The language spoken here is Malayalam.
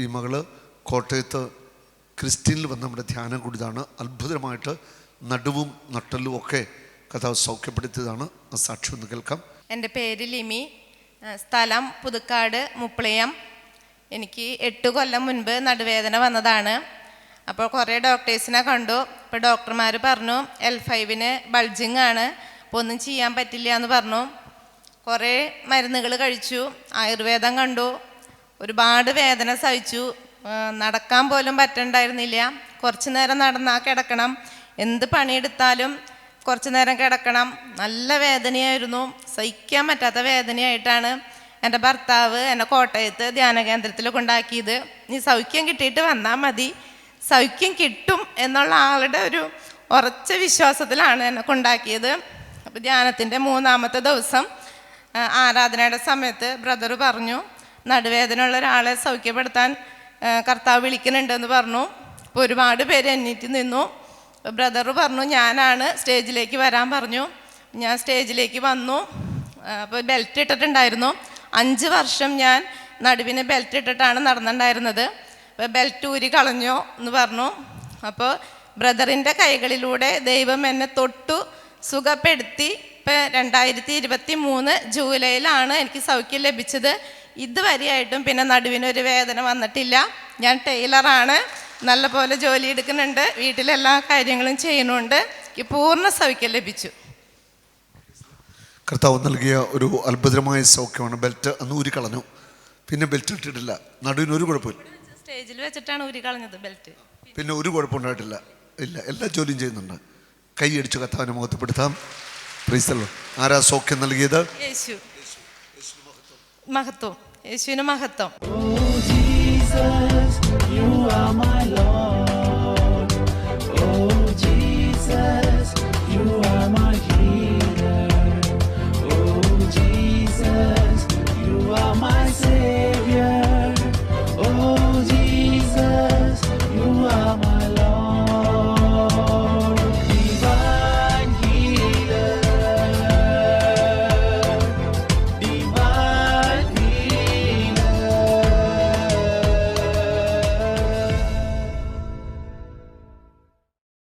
ഈ മകള് കോട്ടയത്ത് ക്രിസ്ത്യനിൽ വന്ന് നമ്മുടെ ധ്യാനം കൂടിയതാണ്. അത്ഭുതമായിട്ട് നടുവും നട്ടലും ഒക്കെ കഥാവ് സൗഖ്യപ്പെടുത്തിയതാണ്. ആ സാക്ഷി ഒന്ന് കേൾക്കാം. എൻ്റെ പേര് ലിമി, സ്ഥലം പുതുക്കാട് മുപ്ലിയം. എനിക്ക് 8 കൊല്ലം മുൻപ് നടുവേദന വന്നതാണ്. അപ്പോൾ കുറേ ഡോക്ടേഴ്സിനെ കണ്ടു. അപ്പോൾ ഡോക്ടർമാർ പറഞ്ഞു L5 ബൾജിങ് ആണ്, അപ്പോൾ ഒന്നും ചെയ്യാൻ പറ്റില്ല എന്ന് പറഞ്ഞു. കുറേ മരുന്നുകൾ കഴിച്ചു, ആയുർവേദം കണ്ടു, ഒരുപാട് വേദന സഹിച്ചു. നടക്കാൻ പോലും പറ്റണ്ടായിരുന്നില്ല. കുറച്ച് നേരം നടന്നാൽ കിടക്കണം, എന്ത് പണിയെടുത്താലും കുറച്ച് നേരം കിടക്കണം. നല്ല വേദനയായിരുന്നു, സഹിക്കാൻ പറ്റാത്ത വേദനയായിട്ടാണ് എൻ്റെ ഭർത്താവ് എന്നെ കോട്ടയത്ത് ധ്യാന കേന്ദ്രത്തിൽ കൊണ്ടാക്കിയത്. നീ സൗഖ്യം കിട്ടിയിട്ട് വന്നാൽ മതി, സൗഖ്യം കിട്ടും എന്നുള്ള ആളുടെ ഒരു ഉറച്ച വിശ്വാസത്തിലാണ് എന്നെ കൊണ്ടാക്കിയത്. അപ്പോൾ ധ്യാനത്തിൻ്റെ 3-ാമത്തെ ദിവസം ആരാധനയുടെ സമയത്ത് ബ്രദർ പറഞ്ഞു, നടുവേദന ഉള്ള ഒരാളെ സൗഖ്യപ്പെടുത്താൻ കർത്താവ് വിളിക്കുന്നുണ്ടെന്ന് പറഞ്ഞു. അപ്പോൾ ഒരുപാട് പേര് എണ്ണീറ്റ് നിന്നു. ബ്രദർ പറഞ്ഞു ഞാനാണ്, സ്റ്റേജിലേക്ക് വരാൻ പറഞ്ഞു. ഞാൻ സ്റ്റേജിലേക്ക് വന്നു. അപ്പോൾ ബെൽറ്റ് ഇട്ടിട്ടുണ്ടായിരുന്നു. 5 വർഷം ഞാൻ നടുവിന് ബെൽറ്റ് ഇട്ടിട്ടാണ് നടന്നിട്ടുണ്ടായിരുന്നത്. അപ്പോൾ ബെൽറ്റ് ഊരി കളഞ്ഞോ എന്ന് പറഞ്ഞു. അപ്പോൾ ബ്രദറിൻ്റെ കൈകളിലൂടെ ദൈവം എന്നെ തൊട്ടു സുഖപ്പെടുത്തി. ഇപ്പം 2023 ജൂലൈയിലാണ് എനിക്ക് സൗഖ്യം ലഭിച്ചത്. ഇതുവരെയായിട്ടും പിന്നെ നടുവിനൊരു വേദന വന്നിട്ടില്ല. ഞാൻ ടൈലറാണ്, നല്ലപോലെ ജോലി എടുക്കുന്നുണ്ട്, വീട്ടിലെല്ലാ കാര്യങ്ങളും ചെയ്യുന്നുണ്ട്. എനിക്ക് പൂർണ്ണ സൗഖ്യം ലഭിച്ചു. കർത്താവ് നൽകിയ ഒരു അത്ഭുതമായ സൗഖ്യമാണ്. ബെൽറ്റ് അന്ന് ഊരി കളഞ്ഞു, പിന്നെ ബെൽറ്റ് ഇട്ടിട്ടില്ല. നടുവിനൊരു കുഴപ്പമില്ല. സ്റ്റേജിൽ വെച്ചിട്ടാണ് ഊരി കളഞ്ഞത് ബെൽറ്റ്. പിന്നെ ഒരു കുഴപ്പമുണ്ടായിട്ടില്ല. ഇല്ല, എല്ലാ ജോലിയും ചെയ്യുന്നുണ്ട്. കൈ അടിച്ചു കർത്താവിനെ മുഖത്തപ്പെടുത്താം. Praise the Lord. ആരാ സൗഖ്യം നൽകിയത്? യേശു. മഹത്വം, യേശുവിന് മഹത്വം. Oh Jesus, you are my Lord.